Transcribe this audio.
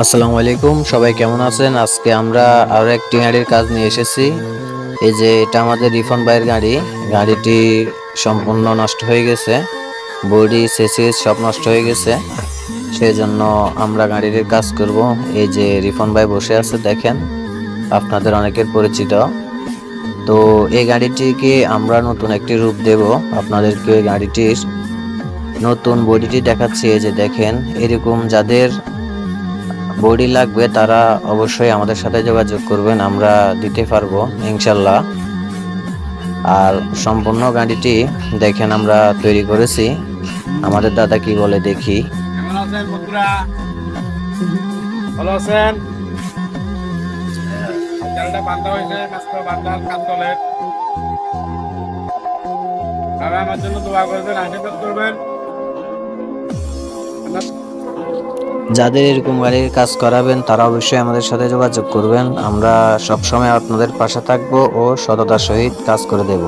আসসালামু আলাইকুম, সবাই কেমন আছেন? আজকে আমরা আরো একটি গাড়ির কাজ নিয়ে এসেছি। এই যে এটা আমাদের রিফন ভাইয়ের গাড়ি। গাড়িটি সম্পূর্ণ নষ্ট হয়ে গেছে, বডি চেসিস সব নষ্ট হয়ে গেছে। সেই জন্য আমরা গাড়ির কাজ করব। এই যে রিফন ভাই বসে আছে, দেখেন, আপনাদের অনেকের পরিচিত। তো এই গাড়িটিকে আমরা নতুন একটি রূপ দেব। আপনাদেরকে গাড়িটির নতুন বডিটি দেখাচ্ছি। এই যে দেখেন, এরকম যাদের বডি লাগবে তারা অবশ্যই আমাদের সাথে যোগাযোগ করবেন, আমরা দিতে পারবো ইনশাল্লাহ। আর সম্পূর্ণ গাড়িটি দেখেন আমরা তৈরি করেছি। আমাদের দাদা কি বলে দেখি। কেমন আছেন বন্ধুরা? ভালো আছেন? জালটা বান্ধা হয়েছে, মাত্র বান্ধার কাজ চলে। তারা আমার জন্য দোয়া করবেন, আশীর্বাদ করবেন। যাদের এরকম গাড়ির কাজ করাবেন তারা অবশ্যই আমাদের সাথে যোগাযোগ করবেন, আমরা সবসময় আপনাদের পাশে থাকবো ও সততার সহিত কাজ করে দেব।